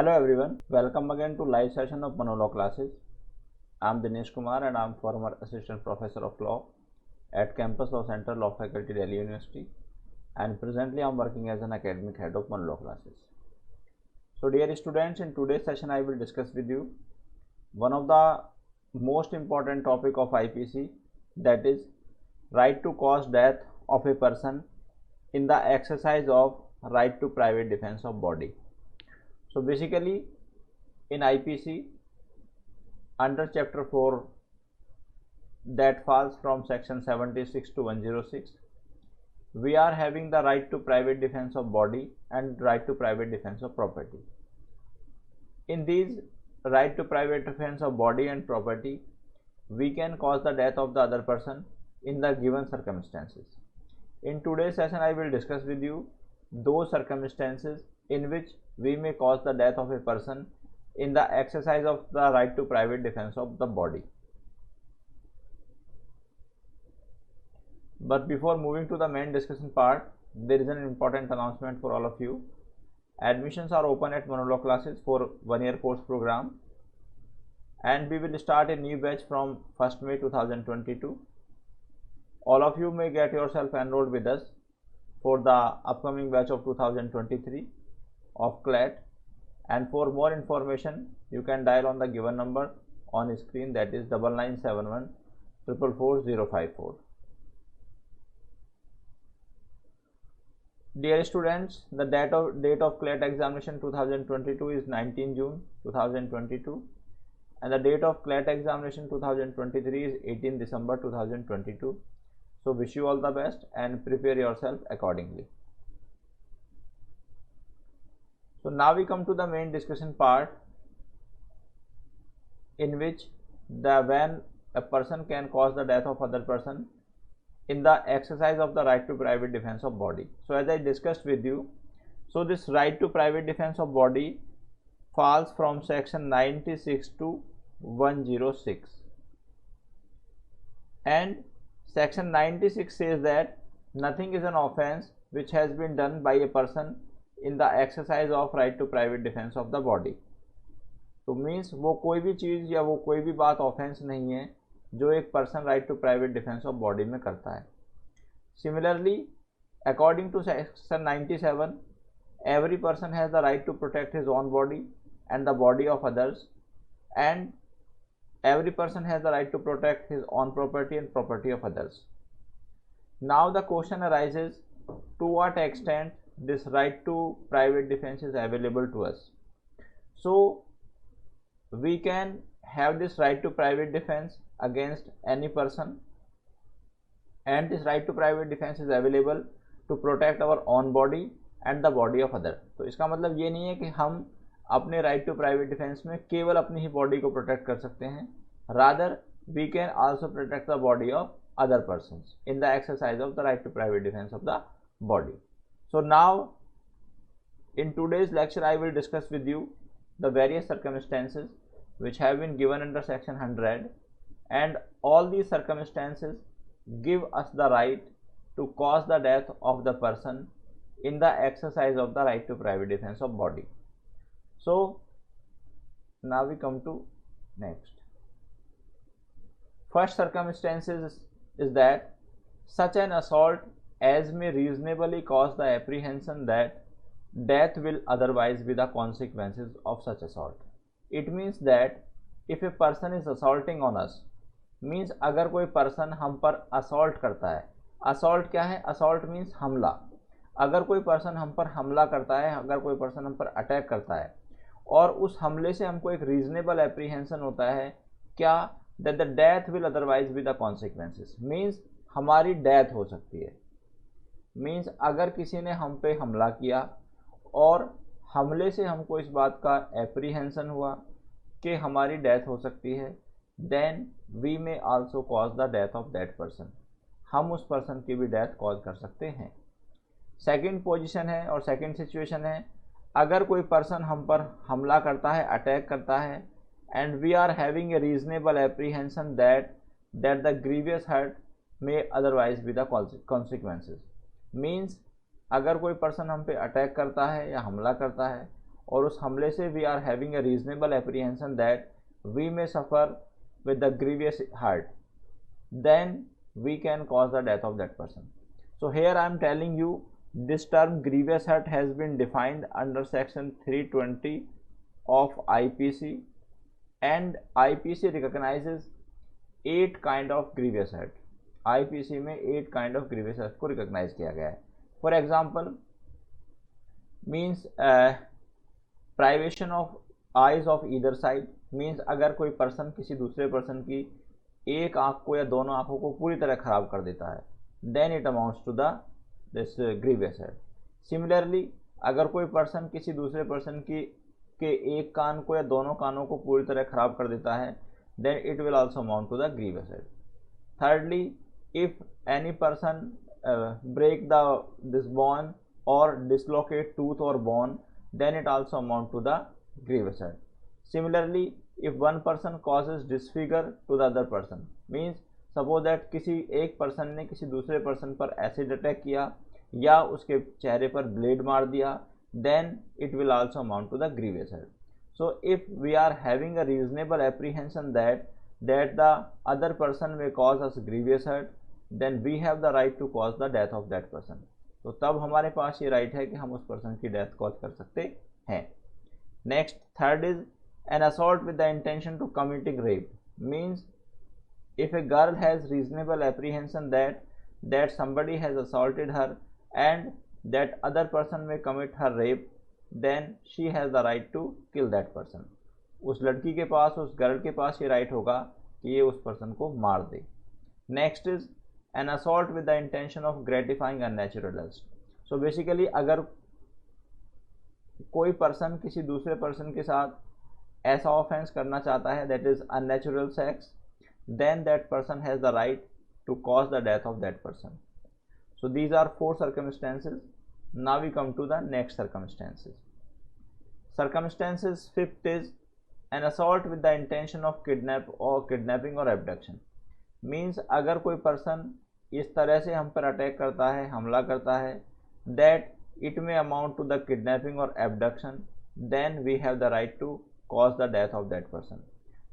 Hello everyone, welcome again to live session of Manolaw classes. I am Dinesh Kumar and I am former assistant professor of law at Campus Law Center, Law Faculty, Delhi University, and presently I am working as an academic head of Manolaw classes. So dear students, in today's session I will discuss with you one of the most important topic of IPC, that is right to cause death of a person in the exercise of right to private defense of body. So basically in IPC under chapter 4 that falls from section 76 to 106, we are having the right to private defense of body and right to private defense of property. In these right to private defense of body and property, we can cause the death of the other person in the given circumstances. In today's session I will discuss with you those circumstances in which we may cause the death of a person in the exercise of the right to private defense of the body. But before moving to the main discussion part, there is an important announcement for all of you. Admissions are open at Manolaw classes for 1-year course program, and we will start a new batch from 1st May 2022. All of you may get yourself enrolled with us for the upcoming batch of 2023 of CLAT, and for more information you can dial on the given number on screen, that is 9971 444 054. Dear students, the date of CLAT examination 2022 is 19 June 2022 and the date of CLAT examination 2023 is 18 December 2022. So wish you all the best and prepare yourself accordingly. So now we come to the main discussion part, in which when a person can cause the death of other person in the exercise of the right to private defense of body. So as I discussed with you, so this right to private defense of body falls from section 96 to 106, and section 96 says that nothing is an offense which has been done by a person in the exercise of right to private defense of the body. तो means वो कोई भी चीज़ या वो कोई भी बात offence नहीं है जो एक person right to private defence of body में करता है. Similarly according to section 97, every person has the right to protect his own body and the body of others, and every person has the right to protect his own property and property of others. Now the question arises, to what extent this right to private defense is available to us. So we can have this right to private defense against any person, and this right to private defense is available to protect our own body and the body of other. तो इसका मतलब ये नहीं है कि हम अपने right to private defence में केवल अपनी ही बॉडी को प्रोटेक्ट कर सकते हैं, rather we can also protect the body of other persons in the exercise of the right to private defence of the body. So now in today's lecture I will discuss with you the various circumstances which have been given under section 100, and all these circumstances give us the right to cause the death of the person in the exercise of the right to private defense of body. So now we come to next. First circumstances is that such an assault as may reasonably cause the apprehension that death will otherwise be the consequences of such assault. It means that if a person is assaulting on us, means अगर कोई person हम पर assault करता है, assault क्या है? assault means हमला. अगर कोई person हम पर हमला करता है, अगर कोई person हम पर अटैक करता है और उस हमले से हमको एक रीजनेबल एप्रीहेंशन होता है क्या, that the death will otherwise be the consequences, means हमारी डेथ हो सकती है. मीन्स अगर किसी ने हम पे हमला किया और हमले से हमको इस बात का एप्रीहेंशन हुआ कि हमारी डेथ हो सकती है, then we may also cause the death of that person, हम उस पर्सन की भी डेथ कॉज कर सकते हैं. सेकंड पोजीशन है और सेकंड सिचुएशन है, अगर कोई पर्सन हम पर हमला करता है, अटैक करता है, and we are having a reasonable apprehension that the grievous hurt may otherwise be the consequences. Means अगर कोई पर्सन हम पे अटैक करता है या हमला करता है और उस हमले से we are having a reasonable apprehension that we may suffer with the grievous hurt, then we can cause the death of that person. So here I am telling you this term grievous hurt has been defined under section 320 of IPC, and IPC recognizes 8 kind of grievous hurt. IPC में 8 kind of grievous hurt को recognize किया गया है. For example, means privation of eyes of either side, means अगर कोई person किसी दूसरे person की एक आँख को या दोनों आँखों को पूरी तरह खराब कर देता है, then it amounts to the this grievous hurt. Similarly अगर कोई पर्सन किसी दूसरे पर्सन की के एक कान को या दोनों कानों को पूरी तरह खराब कर देता है, then it will also amount to the grievous hurt. Thirdly, if any person break the this bone और डिसलोकेट टूथ और bone, then it also amount to the grievous hurt. Similarly, if one person causes disfigure to the other person, means suppose that किसी एक person ने किसी दूसरे person पर acid attack किया या उसके चेहरे पर ब्लेड मार दिया, then it will also amount to the grievous hurt. So if we are having a reasonable apprehension that the other person may cause us grievous hurt, then we have the right to cause the death of that person. तो तब हमारे पास ये right है कि हम उस person की death cause कर सकते हैं. Next, third is an assault with the intention to committing rape, means if a girl has reasonable apprehension that somebody has assaulted her and that other person may commit her rape, then she has the right to kill that person. उस लड़की के पास, उस girl के पास ये right होगा कि ये उस पर्सन को मार दे. Next is an assault with the intention of gratifying unnatural lust. So basically अगर कोई पर्सन किसी दूसरे पर्सन के साथ ऐसा ऑफेंस करना चाहता है, that is unnatural sex, then that person has the right to cause the death of that person. So these are 4 circumstances. Now we come to the next circumstances. Circumstances fifth is an assault with the intention of kidnapping or abduction. Means अगर कोई person इस तरह से हम पर attack करता है, हमला करता है, that it may amount to the kidnapping और abduction, then we have the right to cause the death of that person.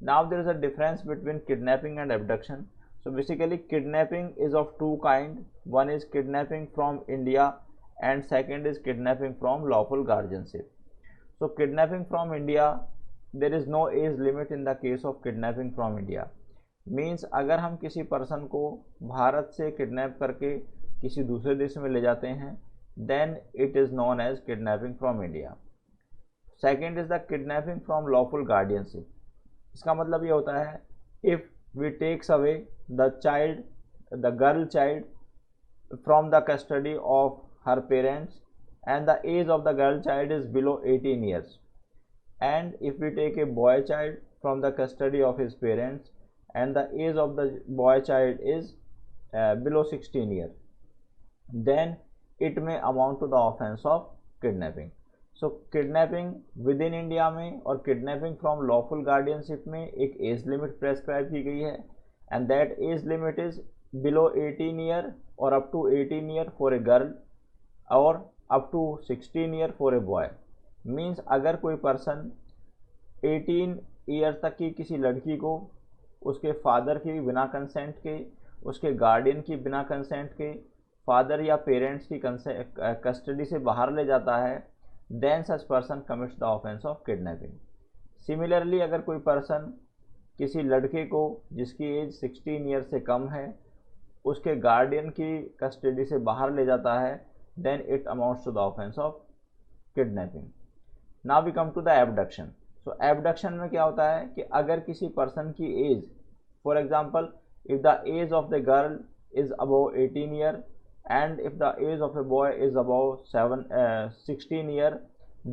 Now there is a difference between kidnapping and abduction. So basically kidnapping is of 2 kinds. One is kidnapping from India and second is kidnapping from lawful guardianship. So kidnapping from India, there is no age limit in the case of kidnapping from India. Means अगर हम किसी person को भारत से kidnap करके किसी दूसरे देश में ले जाते हैं, then it is known as kidnapping from India. Second is the kidnapping from lawful guardianship. इसका मतलब ये होता है, if we takes away the child, the girl child from the custody of her parents and the age of the girl child is below 18 years, and if we take a boy child from the custody of his parents and the age of the boy child is below 16 years, then it may amount to the offense of kidnapping. So kidnapping with in India में और kidnapping from lawful guardianship में एक age limit prescribe की गई है, and that age limit is below 18 year और up to 18 year for a girl और up to 16 year for a boy. Means अगर कोई पर्सन 18 year तक की किसी लड़की को उसके फादर की बिना कंसेंट के, उसके गार्डियन की बिना कंसेंट के, फादर या पेरेंट्स की कस्टडी से बाहर ले जाता है, then such person commits the offense of kidnapping. Similarly अगर कोई पर्सन किसी लड़के को जिसकी एज 16 years से कम है उसके गार्डियन की कस्टडी से बाहर ले जाता है, then it amounts to the offense of kidnapping. Now we come to the abduction. So abduction में क्या होता है कि अगर किसी पर्सन की as, for example if the age of the girl is above 18 year and if the age of a boy is above 16 year,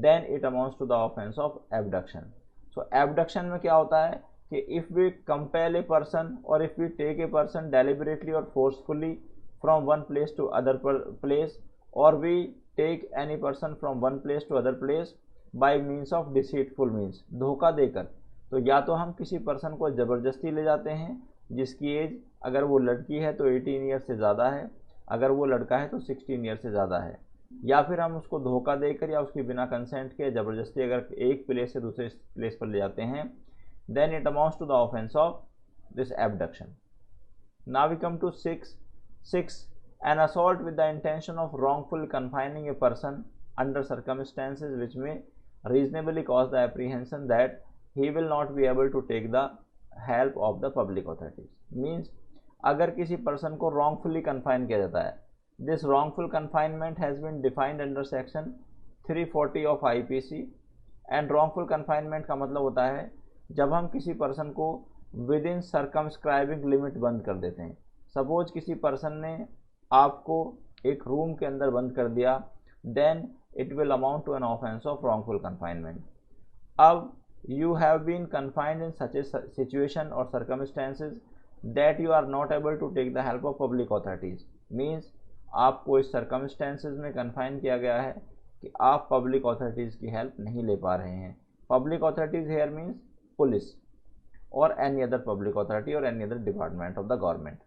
then it amounts to the offense of abduction. So abduction में क्या होता है कि if we compel a person or if we take a person deliberately or forcefully from one place to other place, or we take any person from one place to other place by means of deceitful means, धोखा देकर, तो या तो हम किसी person को ज़बरदस्ती ले जाते हैं जिसकी एज अगर वो लड़की है तो 18 years से ज़्यादा है, अगर वो लड़का है तो 16 years से ज़्यादा है, या फिर हम उसको धोखा देकर या उसकी बिना कंसेंट के ज़बरदस्ती अगर एक प्लेस से दूसरे प्लेस पर ले जाते हैं, then it amounts to the offence of this abduction. Now we come to 6. An assault with the intention of wrongfully confining a person under circumstances which may reasonably cause the apprehension that he will not be able to take the help of the public authorities. Means अगर किसी person को wrongfully confine किया जाता है, this wrongful confinement has been defined under section 340 of IPC. and wrongful confinement का मतलब होता है जब हम किसी person को within circumscribing limit बंद कर देते हैं. सपोज किसी person ने आपको एक रूम के अंदर बंद कर दिया, then it will amount to an offence of wrongful confinement. अब you have been confined in such a situation और circumstances that you are not able to take the help of public authorities. Means आपको इस circumstances में confine किया गया है कि आप पब्लिक अथॉरिटीज़ की हेल्प नहीं ले पा रहे हैं. Public authorities here means police और एनी अदर पब्लिक अथॉरिटी और any other department of the government.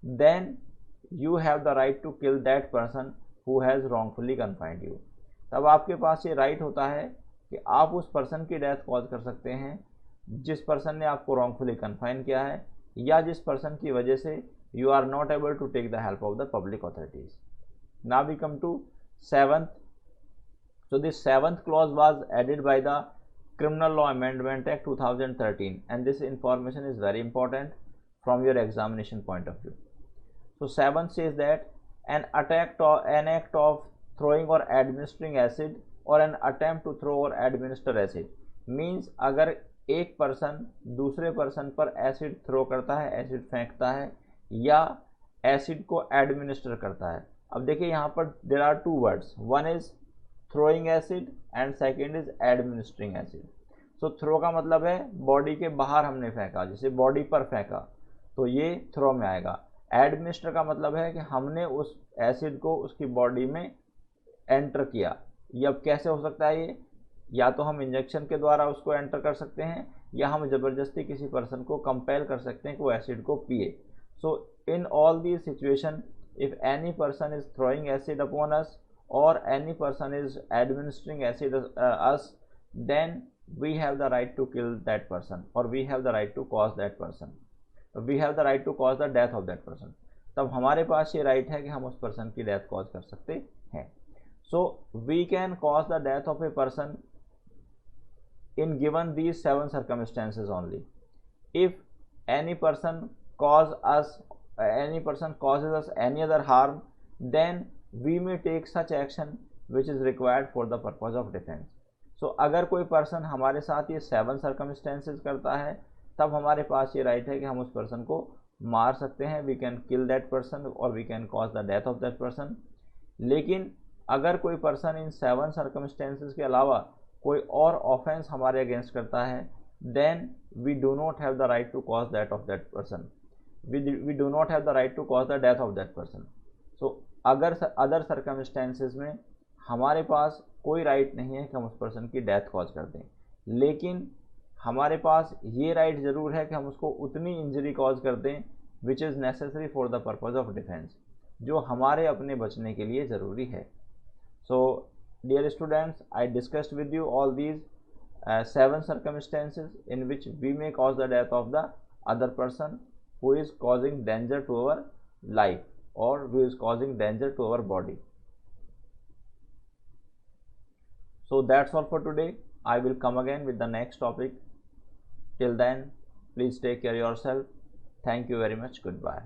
Then you have the right to kill that person who has wrongfully confined you. तब आपके पास ये राइट होता है कि आप उस पर्सन की डेथ कॉज कर सकते हैं जिस पर्सन ने आपको wrongfully confine किया है या जिस पर्सन की वजह से you are not able to take the help of the public authorities. Now we come to 7th. So this 7th clause was added by the Criminal Law Amendment Act 2013 and this information is very important from your examination point of view. So 7 says that an act of throwing or administering acid or an attempt to throw or administer acid means अगर एक person दूसरे person पर acid throw करता है, acid फेंकता है या acid को एडमिनिस्टर करता है. अब देखिए यहाँ पर there are two words, one is throwing acid and second is administering acid. So throw का मतलब है बॉडी के बाहर हमने फेंका, जैसे बॉडी पर फेंका तो ये थ्रो में आएगा. एडमिनिस्टर का मतलब है कि हमने उस एसिड को उसकी बॉडी में एंटर किया. ये अब कैसे हो सकता है ये, या तो हम इंजेक्शन के द्वारा उसको एंटर कर सकते हैं या हम ज़बरदस्ती किसी पर्सन को कंपेल कर सकते हैं कि वो एसिड को पिए. So in all the situation if any person is throwing acid upon us और any person is administering acid us, then we have the right to kill that person और we have the right to cause that person. We have the right to cause the death of that person. तब हमारे पास ये right है कि हम उस person की death cause कर सकते हैं. So we can cause the death of a person in given these 7 circumstances only. If any person causes us any other harm, then we may take such action which is required for the purpose of defense. So अगर कोई person हमारे साथ ये 7 circumstances करता है तब हमारे पास ये राइट है कि हम उस पर्सन को मार सकते हैं. We can kill that person और we can cause the death of that person. लेकिन अगर कोई पर्सन इन 7 सर्कमस्टेंसेस के अलावा कोई और ऑफेंस हमारे अगेंस्ट करता है, then we do not have the right to cause that of that person. We do not have the right to cause the death of that person. So अगर other circumstances में हमारे पास कोई right नहीं है कि हम उस पर्सन की डेथ कॉज कर दें, लेकिन हमारे पास ये राइट ज़रूर है कि हम उसको उतनी इंजरी कॉज कर दें which is necessary for the purpose of defence, जो हमारे अपने बचने के लिए ज़रूरी है. So dear students, I discussed with you all these 7 circumstances in which we may cause the death of the other person who is causing danger to our life or who is causing danger to our body. So that's all for today. I will come again with the next topic. Till then, please take care of yourself. Thank you very much. Goodbye.